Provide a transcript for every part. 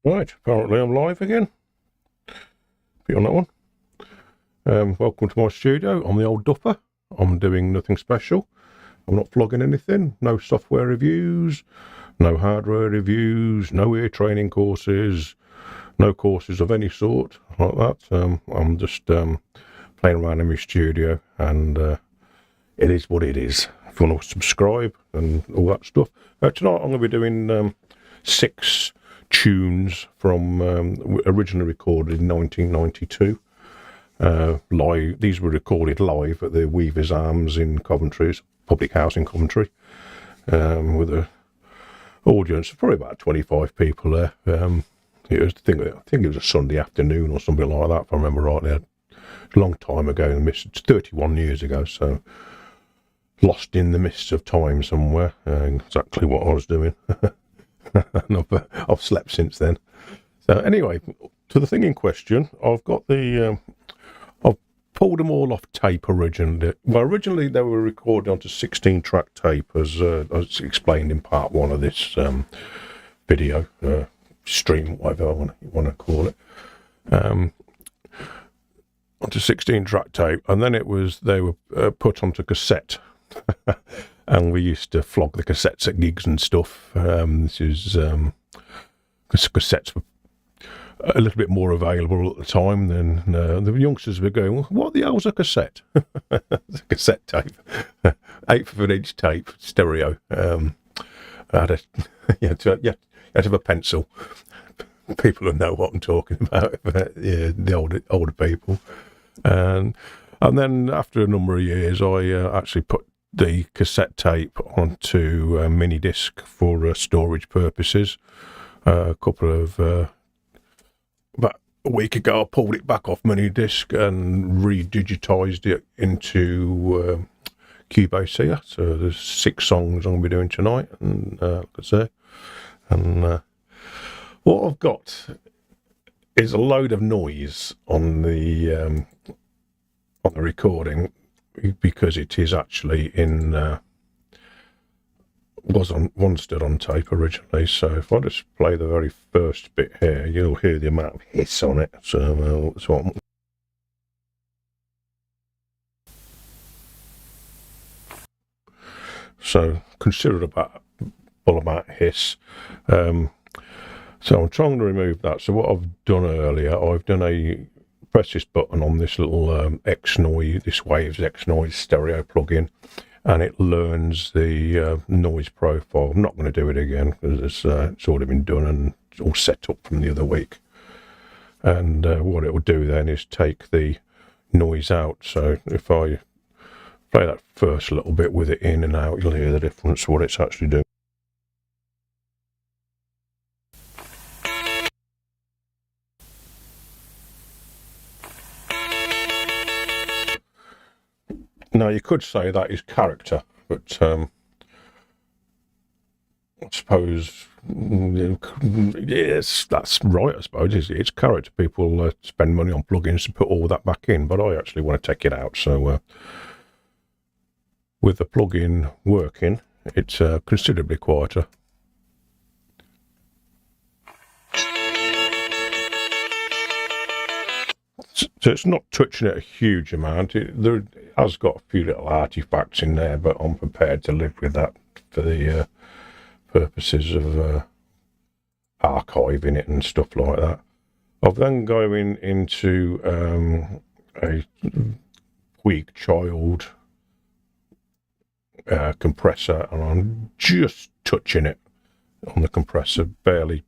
Right, apparently I'm live again. Be on that one. Welcome to my studio. I'm the old dupper. I'm doing nothing special. I'm not vlogging anything. No software reviews, no hardware reviews, no ear training courses, no courses of any sort like that. I'm just playing around in my studio, and it is what it is. If you want to subscribe and all that stuff. Tonight I'm going to be doing 6 tunes from originally recorded in 1992. Live. These were recorded live at the Weavers Arms in Coventry, public house in Coventry, with an audience of probably about 25 people there. It was, I think it was a Sunday afternoon or something like that, if I remember rightly. A long time ago, it's 31 years ago, so lost in the mists of time somewhere. Exactly what I was doing. And I've slept since then. So anyway, to the thing in question, I've got the I've pulled them all off tape originally. Well, originally they were recorded onto 16-track tape, as explained in part 1 of this video stream, whatever you want to call it, onto 16-track tape, and then they were put onto cassette. And we used to flog the cassettes at gigs and stuff. This is cassettes were a little bit more available at the time than the youngsters were going, well, what the hell's a cassette? It's a cassette tape. 1/8 tape, stereo. You had to have a pencil. People who know what I'm talking about, yeah, the older people. And then after a number of years, I actually put the cassette tape onto a mini disc for storage purposes. A couple of about a week ago, I pulled it back off mini disc and redigitized it into Cubase here. So there's 6 songs I'm going to be doing tonight, and like I say, and what I've got is a load of noise on the recording, because it is actually was stood on tape originally. So if I just play the very first bit here, you'll hear the amount of hiss on it. So considerable amount of hiss. So I'm trying to remove that. So what I've done earlier, I've done press this button on this little this Waves X Noise stereo plugin, and it learns the noise profile. I'm not going to do it again because it's already been done and it's all set up from the other week. And what it will do then is take the noise out. So if I play that first little bit with it in and out, you'll hear the difference, what it's actually doing. Now, you could say that is character, but I suppose, yes, that's right, I suppose. It's character. People spend money on plugins to put all that back in, but I actually want to take it out. So with the plugin working, it's considerably quieter. So it's not touching it a huge amount. It has got a few little artifacts in there, but I'm prepared to live with that for the purposes of archiving it and stuff like that. I've then going into a weak child compressor, and I'm just touching it on the compressor, barely.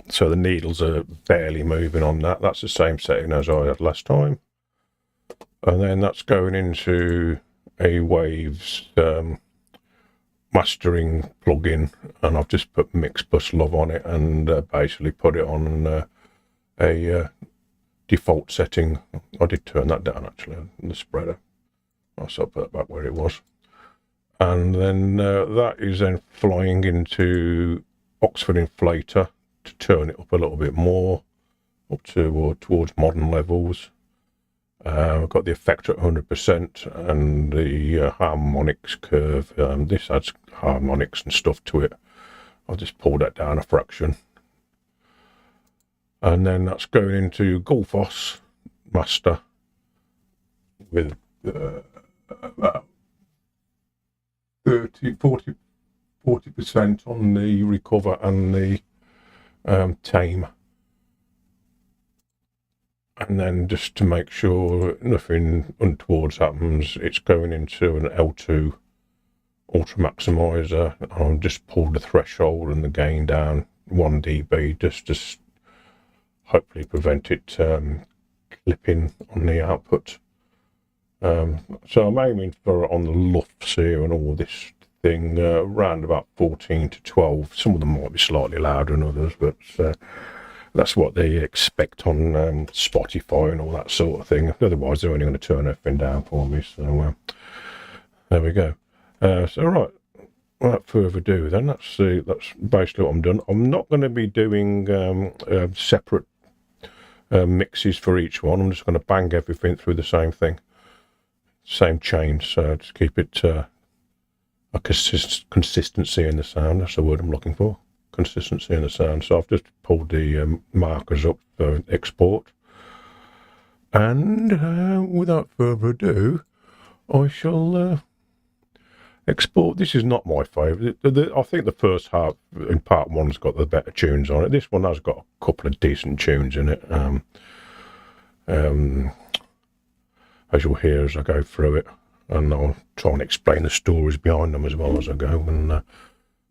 So the needles are barely moving on that. That's the same setting as I had last time. And then that's going into a Waves mastering plugin, and I've just put Mix Bus Love on it and basically put it on a default setting. I did turn that down actually on the spreader. I'll put that back where it was. And then that is then flying into Oxford Inflator to turn it up a little bit more, up to towards modern levels. I've got the effector at 100% and the harmonics curve. This adds harmonics and stuff to it. I'll just pull that down a fraction. And then that's going into Golfos Master with about 40% on the recover and the tame. And then just to make sure nothing untowards happens, it's going into an L2 Ultra Maximizer. I'll just pull the threshold and the gain down 1 dB just to hopefully prevent it clipping on the output. So I'm aiming for on the lufts here and all this thing around about 14 to 12. Some of them might be slightly louder than others, but that's what they expect on Spotify and all that sort of thing. Otherwise, they're only going to turn everything down for me. So there we go. So right, without further ado, then that's basically what I'm done. I'm not going to be doing separate mixes for each one. I'm just going to bang everything through the same thing, same chain. So to keep it a consistency in the sound. That's the word I'm looking for. Consistency in the sound. So I've just pulled the markers up for export, and without further ado, I shall export. This is not my favourite. I think the first half in part one's got the better tunes on it. This one has got a couple of decent tunes in it. As you'll hear as I go through it, and I'll try and explain the stories behind them as well as I go. And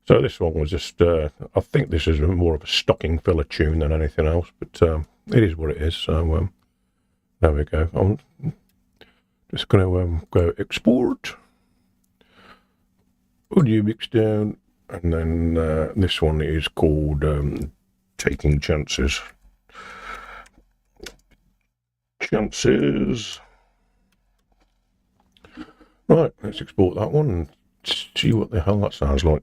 so this one was just, I think this is more of a stocking filler tune than anything else, but it is what it is. So there we go. I'm just going to go export, audio mix down, and then this one is called Taking Chances. Right, let's export that one and see what the hell that sounds like.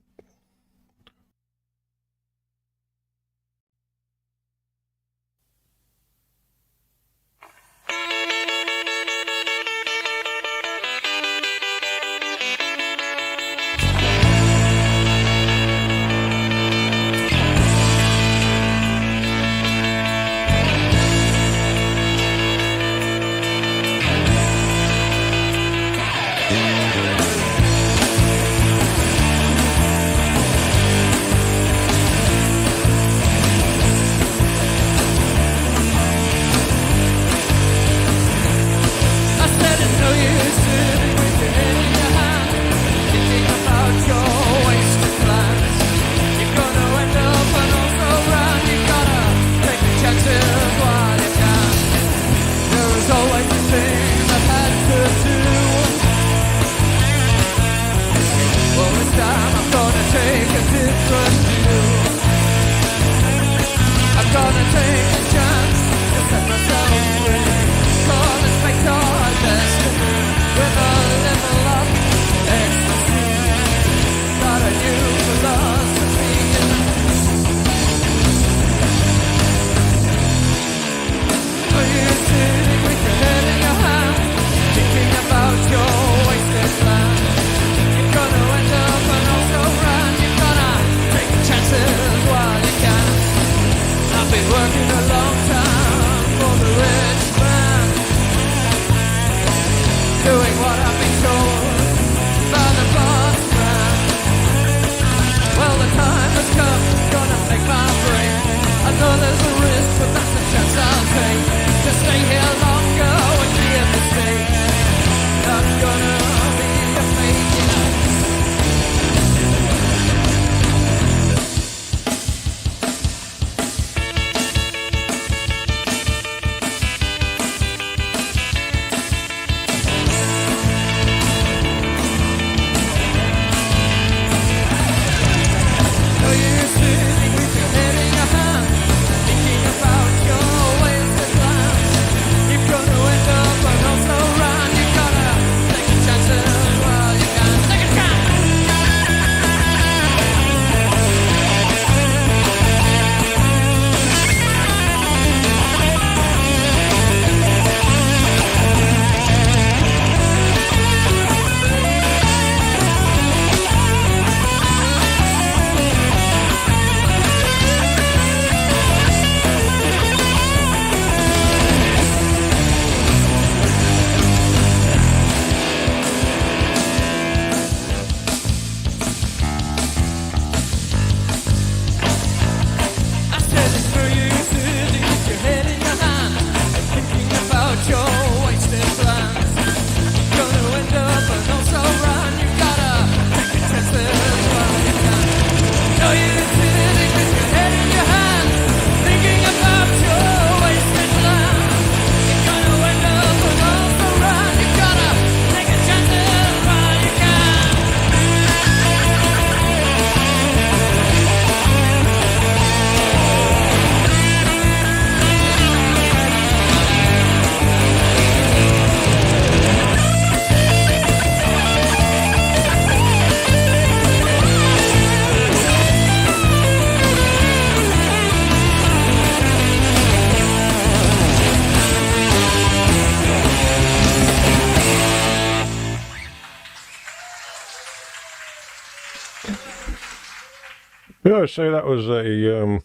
Yeah, so that was a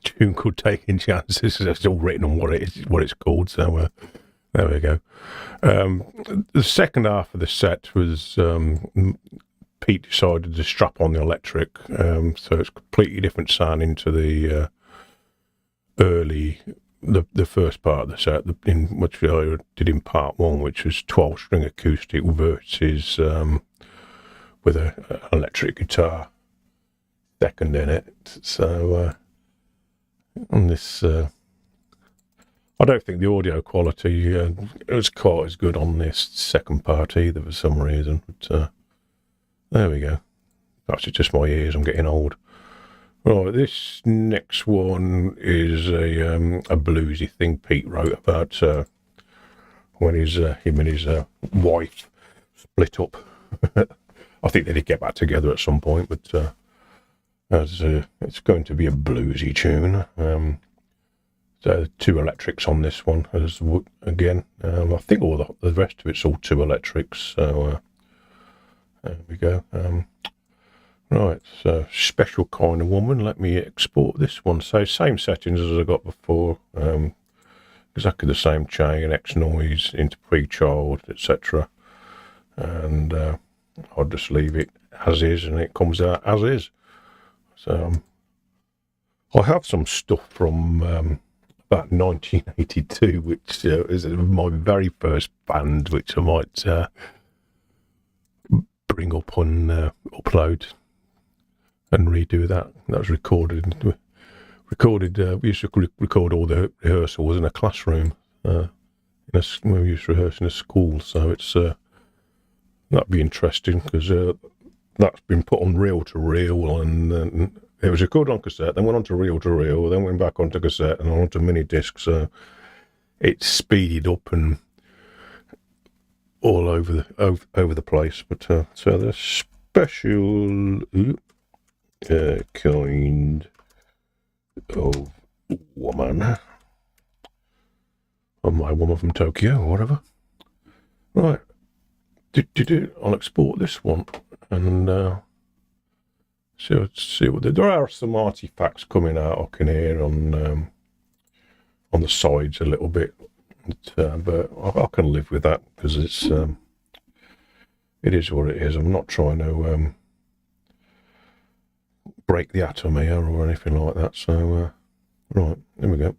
tune called Taking Chances. It's all written on what it's called. So there we go. The second half of the set was Pete decided to strap on the electric, so it's completely different sound into the the first part of the set, in which I did in part one, which was 12-string acoustic versus with an electric guitar second in it. So on this, I don't think the audio quality was quite as good on this second part either for some reason. But there we go. Perhaps it's just my ears. I'm getting old. Right, this next one is a bluesy thing Pete wrote about when him and his wife split up. I think they did get back together at some point, but it's going to be a bluesy tune. So 2 electrics on this one, as again. I think all the rest of it's all 2 electrics. So there we go. Right, so Special Kind of Woman. Let me export this one. So same settings as I got before. Exactly the same chain, X noise into pre-child, etc. And I'll just leave it as is, and it comes out as is. So I have some stuff from about 1982, which is my very first band, which I might bring up on upload and redo that. That was recorded. We used to record all the rehearsals in a classroom. When we used to rehearse in a school, so it's that'd be interesting because that's been put on reel to reel, and it was recorded on cassette, then went on to reel, then went back onto cassette and onto mini disc. So it's speeded up and all over the place. But so the Special Kind of Woman, or My Woman from Tokyo, or whatever. Right, I'll export this one and see what there are some artifacts coming out. I can hear on the sides a little bit, but I can live with that because it is what it is. I'm not trying to break the atom here or anything like that. So right, there we go.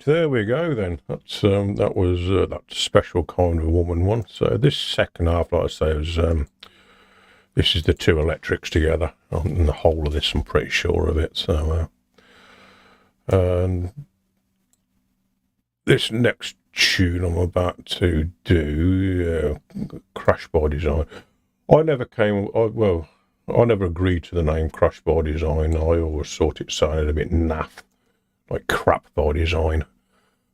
there we go then. That's that was that special kind of a woman one. So this second half, like I say, was this is the two electrics together on the whole of this. I'm pretty sure of it. So and this next tune I'm about to do, Crash by Design. I never agreed to the name Crash by Design. I always thought it sounded a bit naff, like crap by design.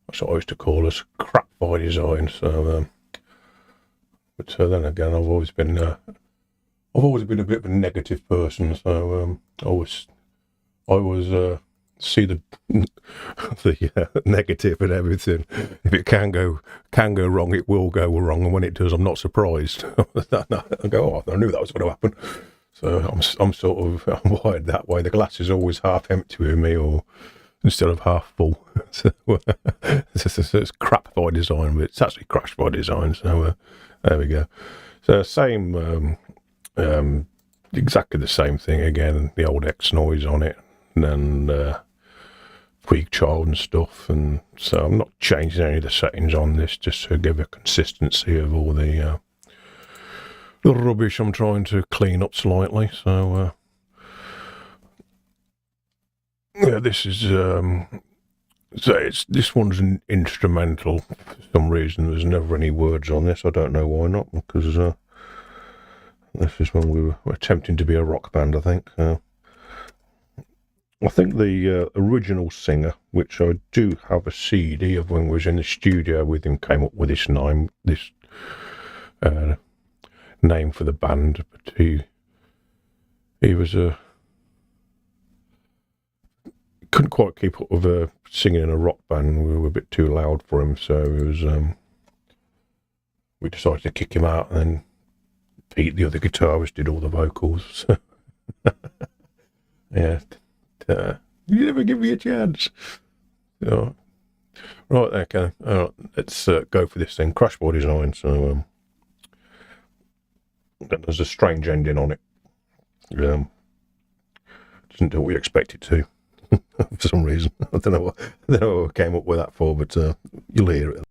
That's what I used to call us, crap by design. So, but then again, I've always been a bit of a negative person. So I always see the negative and everything. If it can go wrong, it will go wrong, and when it does, I'm not surprised. I go, oh, I knew that was going to happen. So I'm sort of wired that way. The glass is always half empty with me, or instead of half full. So it's crap by design, but it's actually Crash by Design. So there we go. So same, exactly the same thing again. The old X noise on it, and Puig Child and stuff. And so I'm not changing any of the settings on this, just to give a consistency of all the rubbish I'm trying to clean up slightly. So yeah, this is this one's an instrumental for some reason. There's never any words on this. I don't know why not, because this is when we were attempting to be a rock band, I think. I think the original singer, which I do have a CD of when we was in the studio with him, came up with this name for the band, but he was couldn't quite keep up with singing in a rock band. We were a bit too loud for him, so it was we decided to kick him out, and then Pete, the other guitarist, did all the vocals. Yeah, you never give me a chance. So, right, okay, let's go for this thing. Crash by Design. So there's a strange ending on it. Doesn't do what we expect it to. For some reason. I don't know what I came up with that for, but you'll hear it.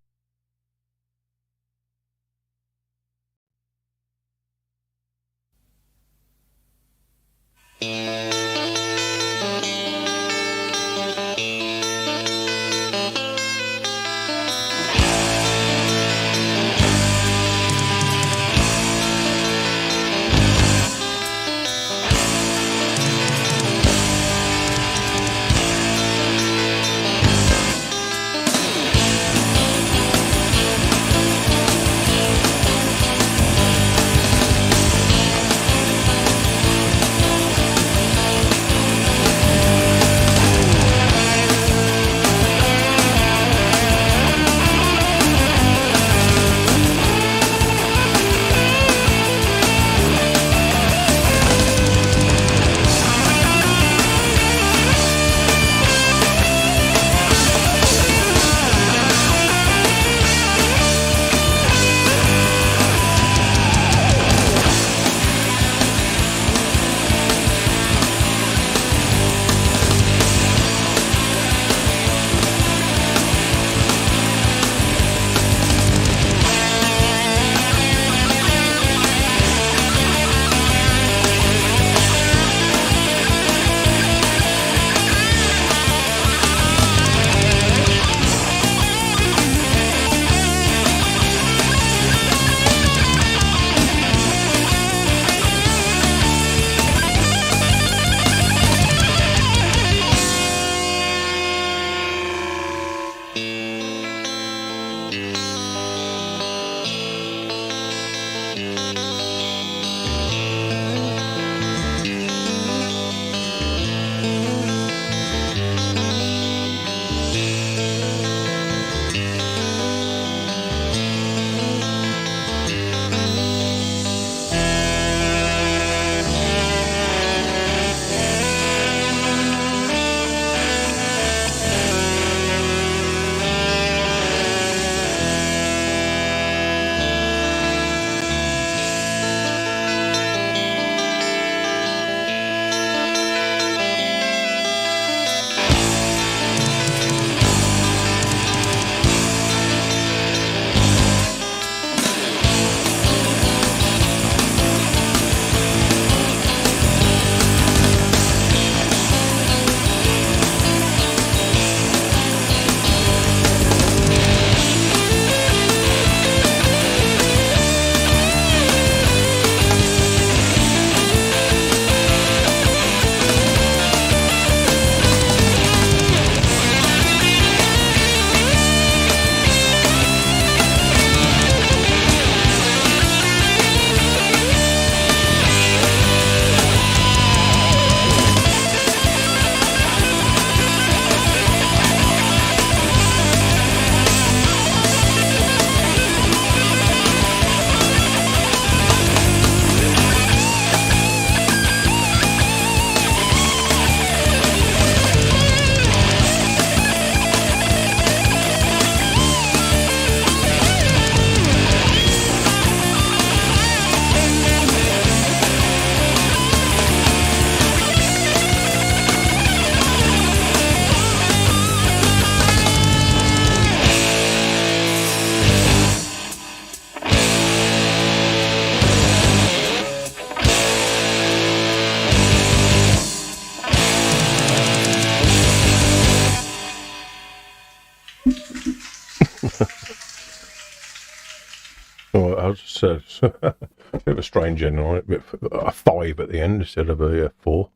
Well, I just said a bit of a strange ending on it, a 5 at the end instead of a 4.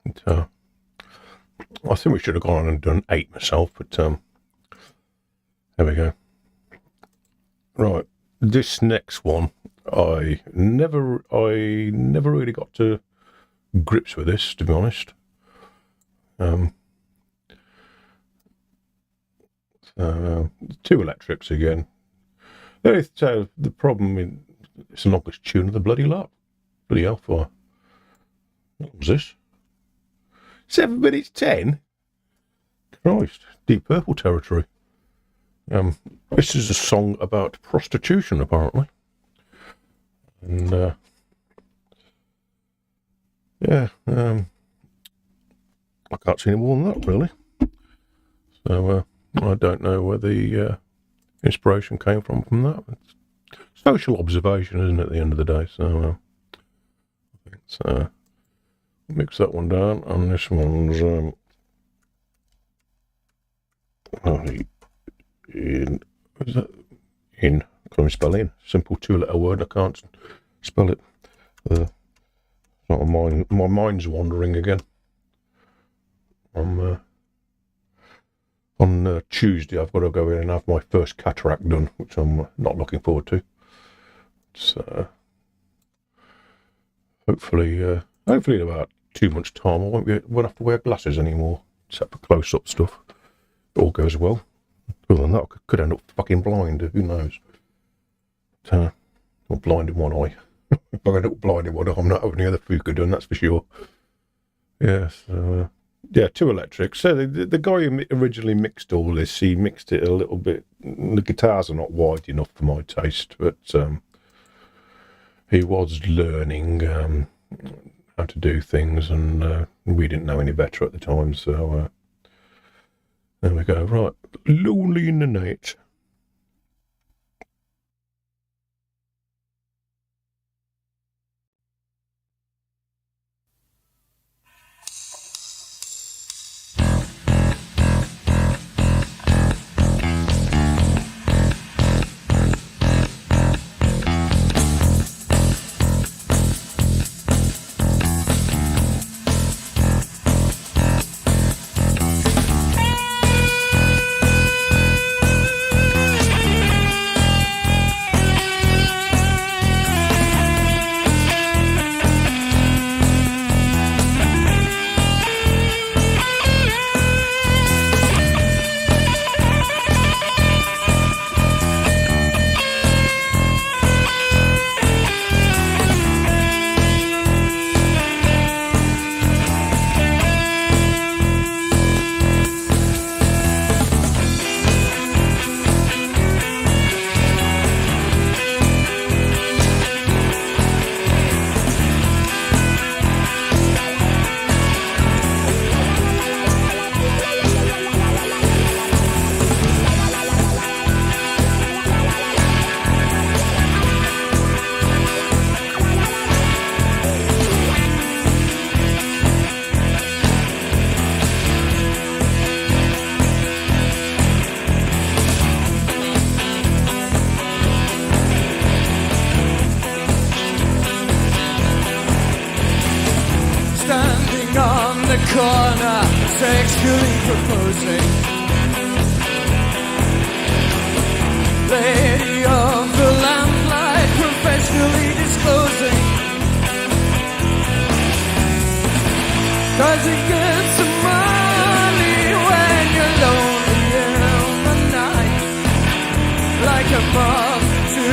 But, I think we should have gone on and done 8 myself, but there we go. Right, this next one, I never really got to grips with this, to be honest. Two electrics again. The problem is it's the longest tune of the bloody lot. Bloody hellfire. What was this? 7 minutes 10? Christ, Deep Purple territory. This is a song about prostitution, apparently. And, yeah, I can't see any more than that, really. So, I don't know where the inspiration came from that. It's social observation, isn't it, at the end of the day? So, I think it's, mix that one down, and this one's, is that in? Can't spell in. Simple 2-letter word. I can't spell it. My mind's wandering again. On Tuesday, I've got to go in and have my first cataract done, which I'm not looking forward to. So, hopefully in about 2 months' time, I won't have to wear glasses anymore, except for close-up stuff. It all goes well. Other than that, I could end up fucking blind. Who knows? But, or blind in one eye. If I end up blind in one eye, I'm not having any other fuka done, that's for sure. Yeah, so, yeah, 2 electrics. So the guy who originally mixed all this, he mixed it a little bit. The guitars are not wide enough for my taste, but he was learning how to do things, and we didn't know any better at the time, so there we go. Right, Lonely in the Night. Corner, sexually proposing, lady of the lamplight, professionally disclosing, 'cause you get some money when you're lonely in the night, like a moth to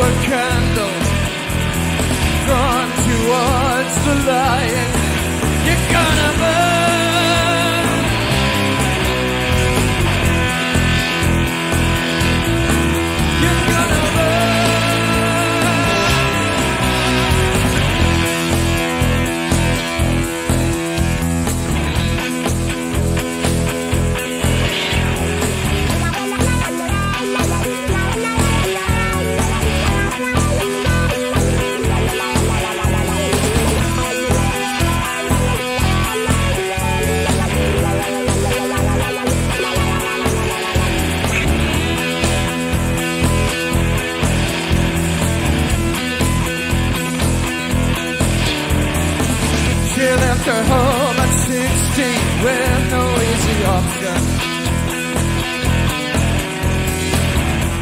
a candle, drawn towards the light. You're gonna burn. You're gonna burn. 16 with no easy option.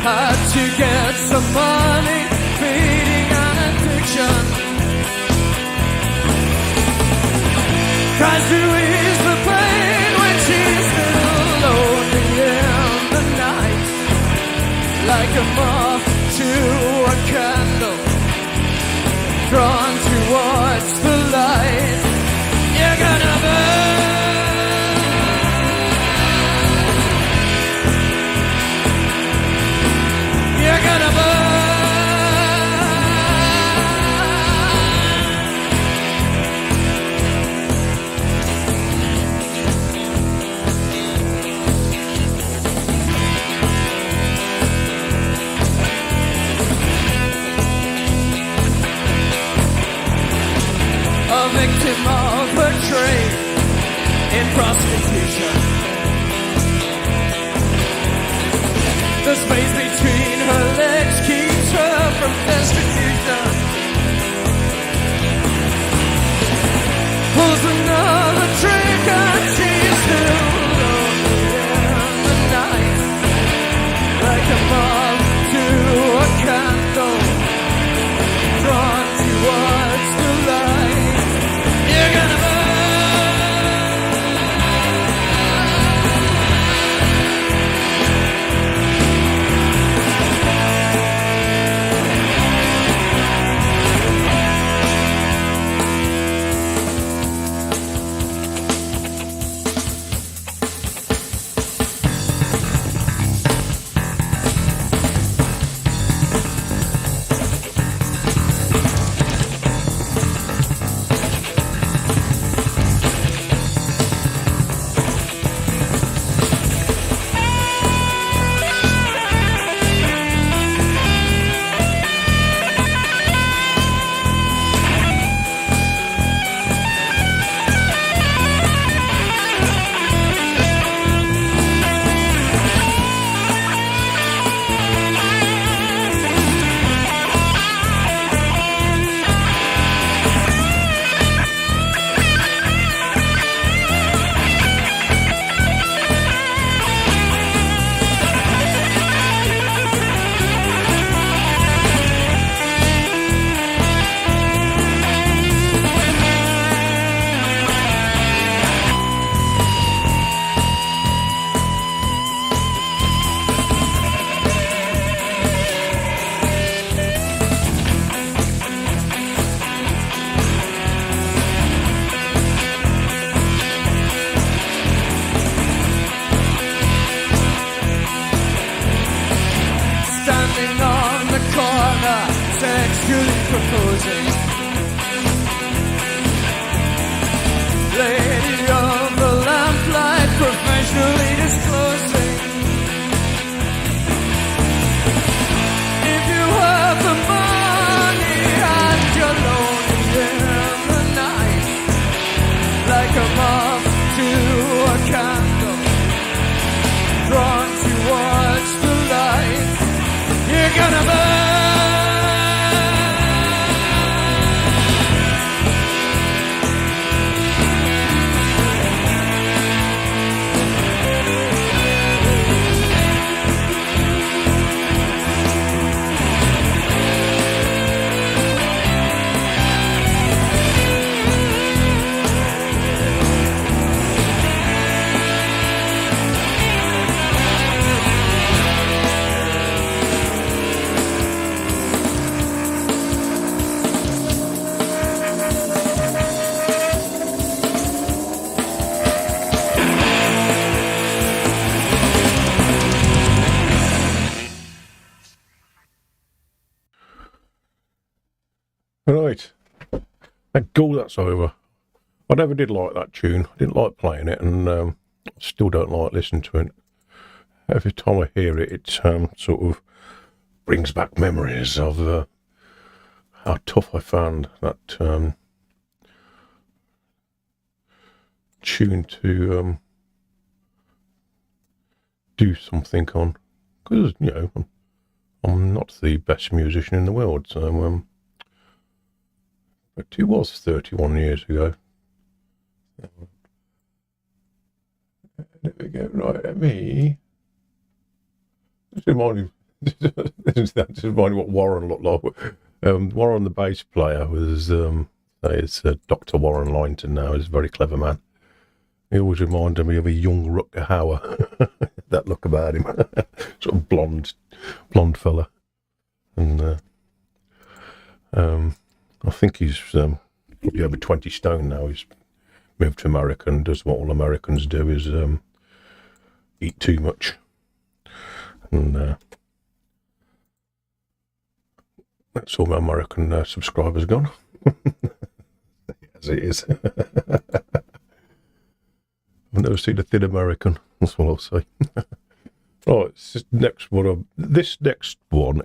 Had to get some money, feeding an addiction. Tries to ease the pain when she's still lonely in the night, like a moth to a candle, drawn towards the light. You're gonna burn. You're gonna burn. A victim of a trade in prostitution. The space between her legs keeps her from destitution. Pulls another trick and she's still lonely in the night, like a moth to a candle, drawn towards the light. You're gonna burn. Standing on the corner, sexually proposing. Lady of the lamplight, professionally disclosing. If you have the money and you're lonely in the night, like a moth to a candle, drawn towards the light. You're gonna burn. Right. Thank God that's over. I never did like that tune. I didn't like playing it, and I still don't like listening to it. Every time I hear it, it sort of brings back memories of how tough I found that tune to do something on. Because, you know, I'm not the best musician in the world, so but it was 31 years ago. There we go. Right, me. Just remind me. Just remind me what Warren looked like. Warren, the bass player, was it's Dr. Warren Lynton now. He's a very clever man. He always reminded me of a young Rutger Hauer. That look about him. Sort of blonde fella. And I think he's probably over 20 stone now. He's moved to America and does what all Americans do, is eat too much. And that's all my American subscribers gone. As it is. I've never seen a thin American. That's what I'll say. Right, this next one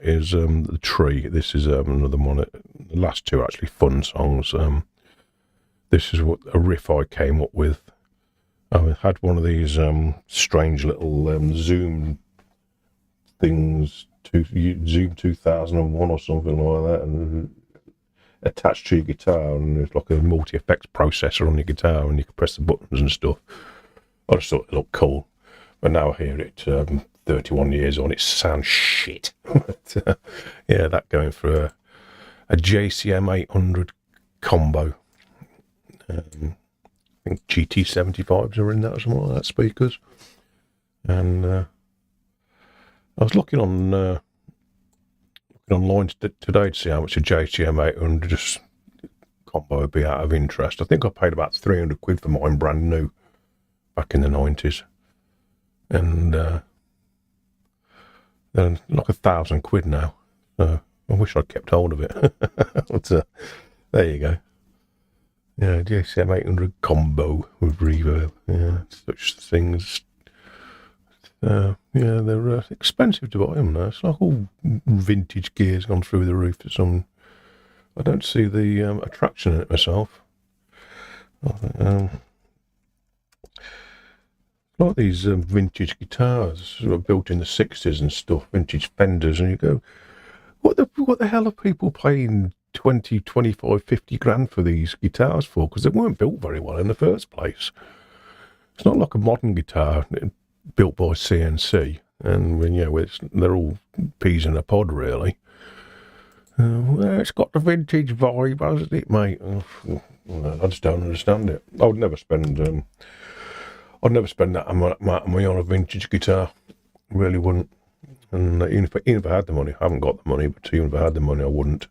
is The Tree. This is another one. The last two are actually fun songs. This is what a riff I came up with. I had one of these strange little Zoom things, Zoom 2001 or something like that, and attached to your guitar, and it's like a multi-effects processor on your guitar, and you can press the buttons and stuff. I just thought it looked cool. But now I hear it 31 years on, it sounds shit. But, yeah, that going for a JCM 800 combo. I think GT75s are in that or something like that, speakers. And I was looking on online today to see how much a JCM 800 just combo would be out of interest. I think I paid about 300 quid for mine brand new back in the 90s. And then like 1,000 quid now. So I wish I'd kept hold of it. But there you go. Yeah, JCM 800 combo with reverb. Yeah, such things. Yeah, they're expensive to buy them now. It's like all vintage gear's gone through the roof for some. I don't see the attraction in it myself. Like these vintage guitars sort of built in the 60s and stuff, vintage Fenders, and you go, what the hell are people paying 20, 25, 50 grand for these guitars for? Because they weren't built very well in the first place. It's not like a modern guitar built by CNC, and they're all peas in a pod, really. Well, it's got the vintage vibe, hasn't it, mate? I just don't understand it. I would never spend that amount of money on a vintage guitar. Really wouldn't. And even if I had the money, I haven't got the money, but even if I had the money, I wouldn't.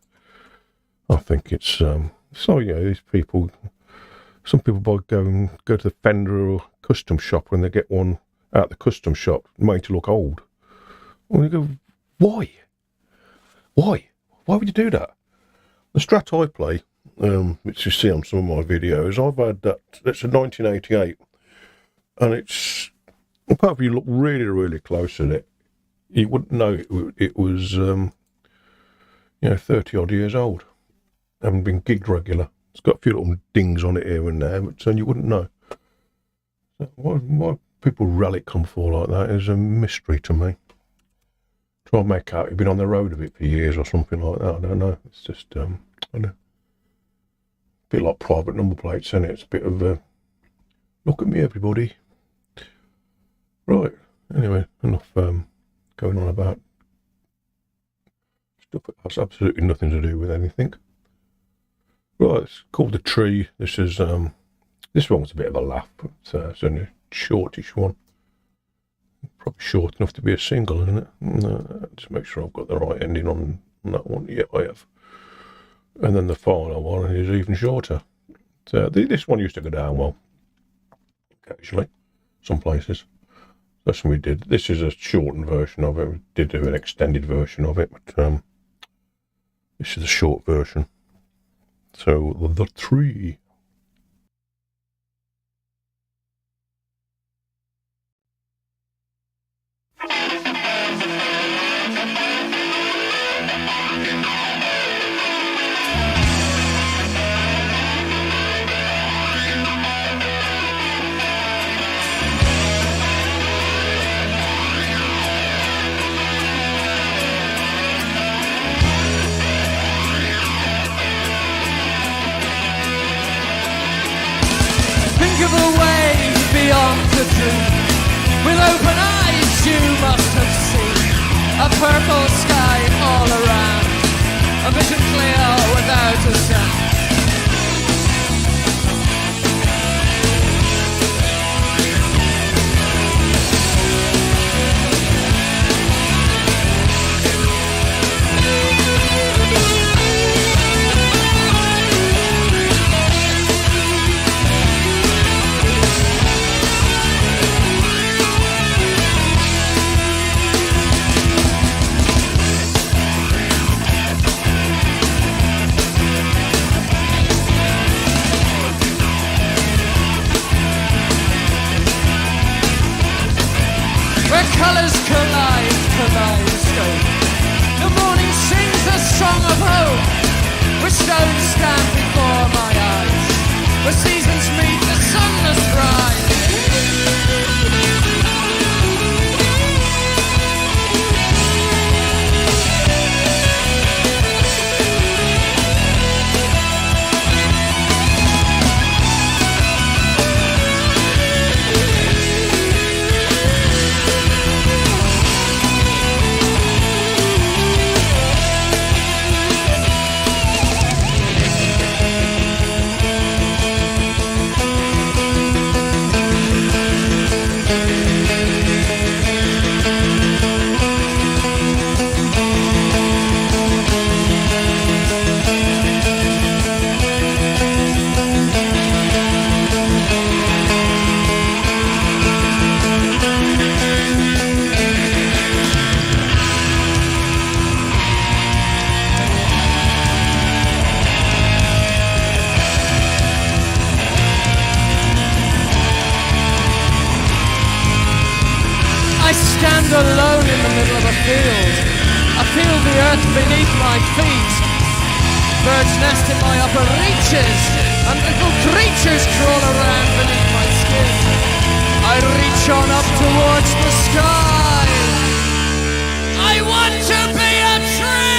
I think it's so yeah. These people, some people go to the Fender or custom shop when they get one out the custom shop made to look old. And you go, why? Why would you do that? The Strat I play, which you see on some of my videos, I've had that. It's a 1988. And it's, apart from you look really, really close at it, you wouldn't know it was, 30 odd years old. Haven't been gigged regular. It's got a few little dings on it here and there, but you wouldn't know. So why people relic come for like that is a mystery to me. Try and make out you've been on the road a bit for years or something like that. I don't know. It's just, I don't know. A bit like private number plates, isn't it? It's a bit of a, look at me, everybody. Right, anyway, enough going on about stuff that has absolutely nothing to do with anything. Right, it's called The Tree. This is this one was a bit of a laugh, but it's only a shortish one. Probably short enough to be a single, isn't it? Just make sure I've got the right ending on that one. Yeah, I have. And then the final one is even shorter. So this one used to go down well, occasionally, some places. That's what we did. This is a shortened version of it. We did do an extended version of it, but this is a short version. So, The Tree. Think of a way beyond the truth. With open eyes you must have seen a purple sky all around, a vision clear without a sound. Where colours collide, kaleidoscope. The morning sings a song of hope. Where stones stand before my eyes, where seasons meet, the sun must rise. I stand alone in the middle of a field. I feel the earth beneath my feet. Birds nest in my upper reaches, and little creatures crawl around beneath my skin. I reach on up towards the sky. I want to be a tree!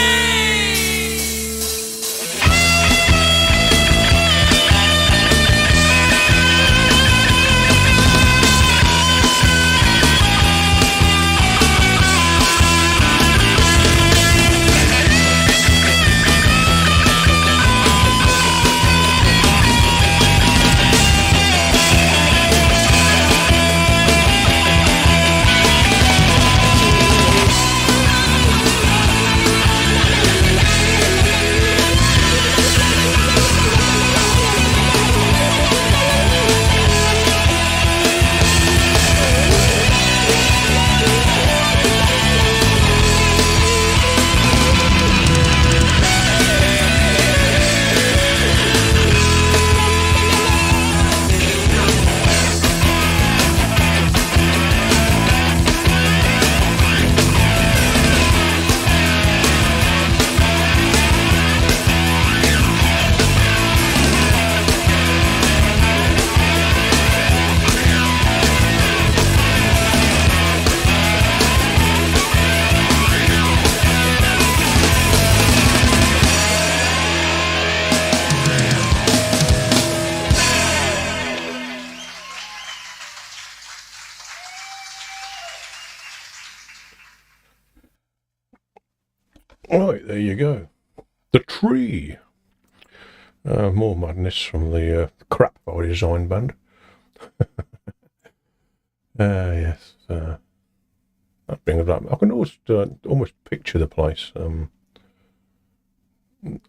Right, there you go. The Tree. More madness from the crap I design band. Yes. That brings up. I can almost picture the place.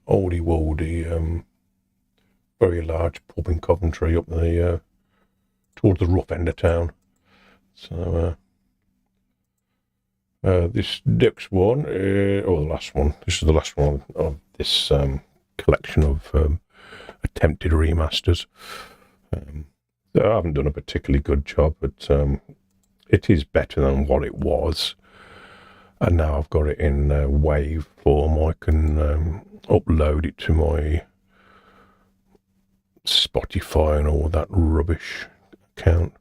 Oldie woldy, very large pub in Coventry up the towards the rough end of town. So this next one, or the last one. This is the last one of this collection of attempted remasters. I haven't done a particularly good job, but it is better than what it was. And now I've got it in wave form. I can upload it to my Spotify and all that rubbish account.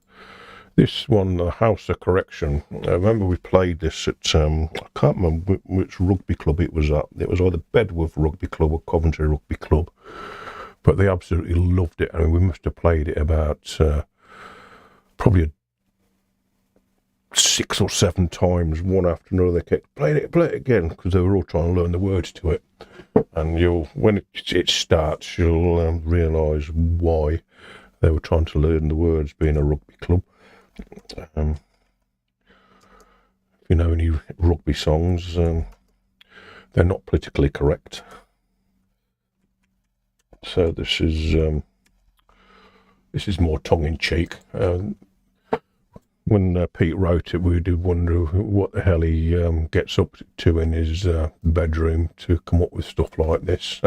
This one, the House of Correction, I remember we played this at, I can't remember which rugby club it was at. It was either Bedworth Rugby Club or Coventry Rugby Club. But they absolutely loved it. I mean, we must have played it about probably 6 or 7 times, one after another. They kept play it again, because they were all trying to learn the words to it. And when it starts, you'll realise why they were trying to learn the words, being a rugby club. If you know any rugby songs, they're not politically correct. So this is more tongue-in-cheek. When Pete wrote it, we did wonder what the hell he gets up to in his bedroom to come up with stuff like this.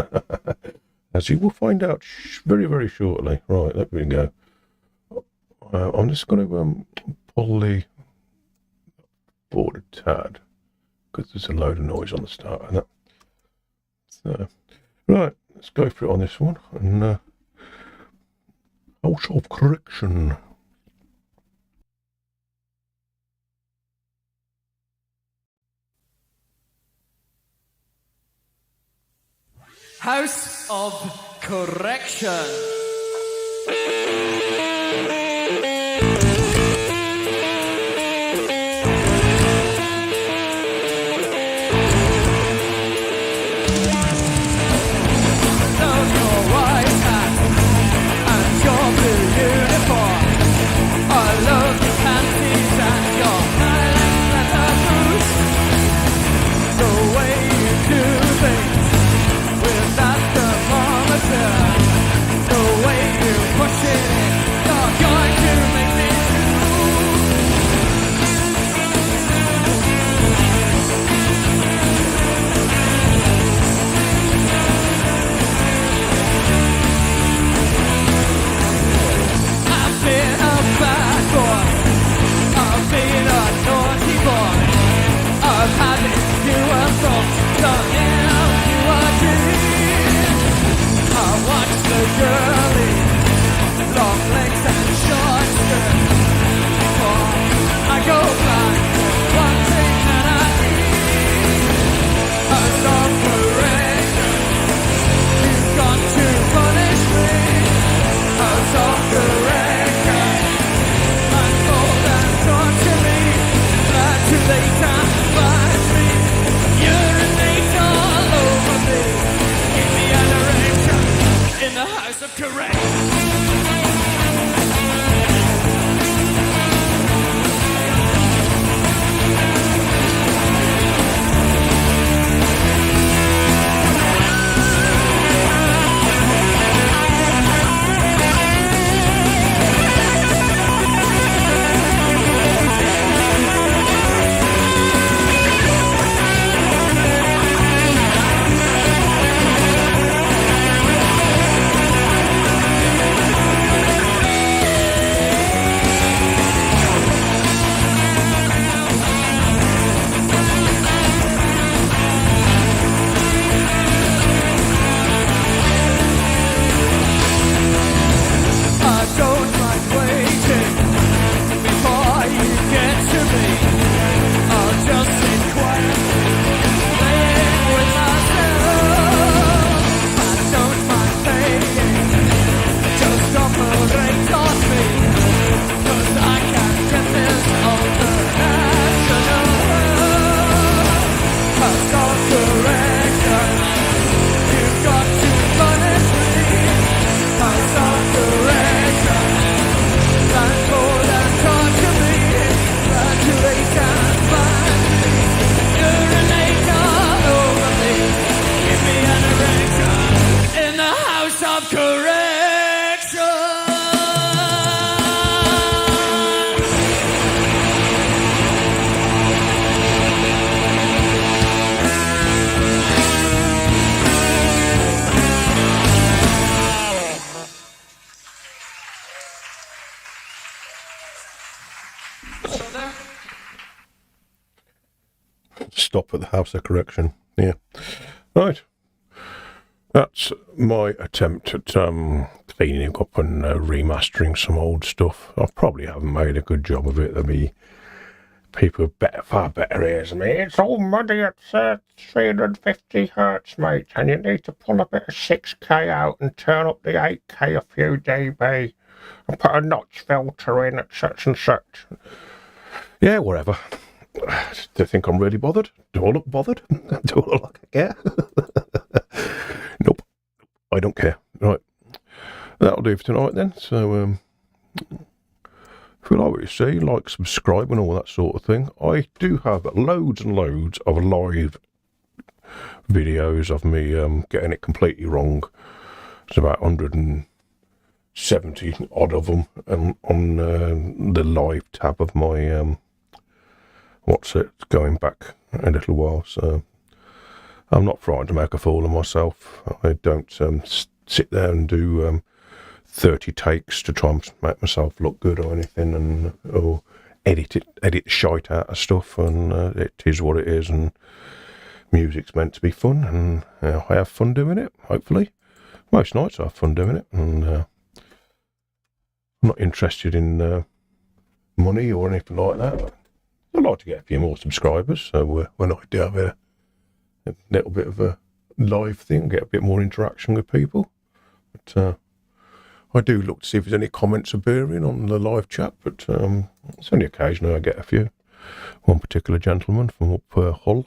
As you will find out very, very shortly. Right, there we go. I'm just going to pull the board a tad, because there's a load of noise on the start of that. So, right, let's go for it on this one. And House of Correction. House of Correction. Stop at the House of Correction. Yeah. Right. That's my attempt at cleaning up and remastering some old stuff. I probably haven't made a good job of it. There'll be people with far better ears than me. It's all muddy at 350 hertz, mate, and you need to pull a bit of 6K out and turn up the 8K a few dB and put a notch filter in at such and such. Yeah, whatever. Do you think I'm really bothered? Do I look bothered? Do I look like I care? Nope, I don't care. Right, that'll do for tonight then. So, if you like what you see, like, subscribe and all that sort of thing. I do have loads and loads of live videos of me getting it completely wrong. It's about 170 odd of them on the live tab of my going back a little while. So I'm not frightened to make a fool of myself. I don't sit there and do 30 takes to try and make myself look good or anything, or edit shite out of stuff. And it is what it is, and music's meant to be fun, and I have fun doing it. Hopefully, most nights I have fun doing it, and I'm not interested in money or anything like that. I'd like to get a few more subscribers, so when I do have a little bit of a live thing, get a bit more interaction with people. But I do look to see if there's any comments appearing on the live chat, but it's only occasionally I get a few. One particular gentleman from up Hull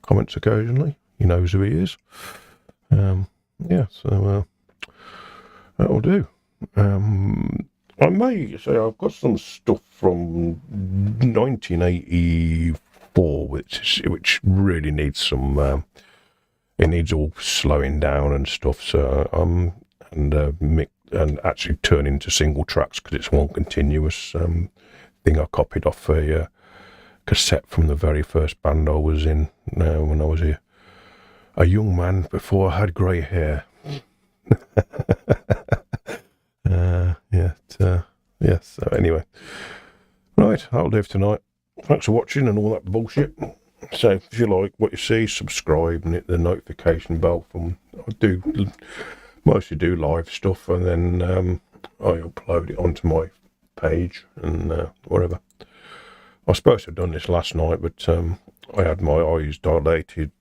comments occasionally. He knows who he is. Yeah, so that'll do. I may say I've got some stuff from 1984, which really needs some. It needs all slowing down and stuff. So and actually turn into single tracks, because it's one continuous thing I copied off a cassette from the very first band I was in when I was a young man before I had grey hair. Yeah, so anyway, right, that'll do for tonight. Thanks for watching and all that bullshit. So if you like what you see, subscribe and hit the notification bell. I mostly do live stuff, and then I upload it onto my page and whatever. I was supposed to have done this last night, but I had my eyes dilated,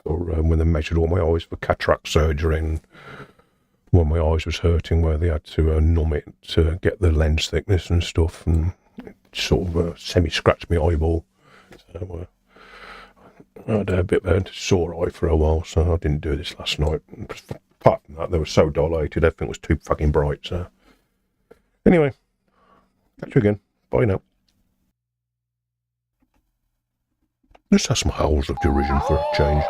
or when they measured all my eyes for cataract surgery, and when my eyes was hurting, where they had to numb it to get the lens thickness and stuff, and it sort of semi-scratched my eyeball. So I had a bit of a sore eye for a while, so I didn't do this last night. Apart from that, they were so dilated, everything was too fucking bright. So anyway, catch you again. Bye now. Let's have some howls of derision for a change.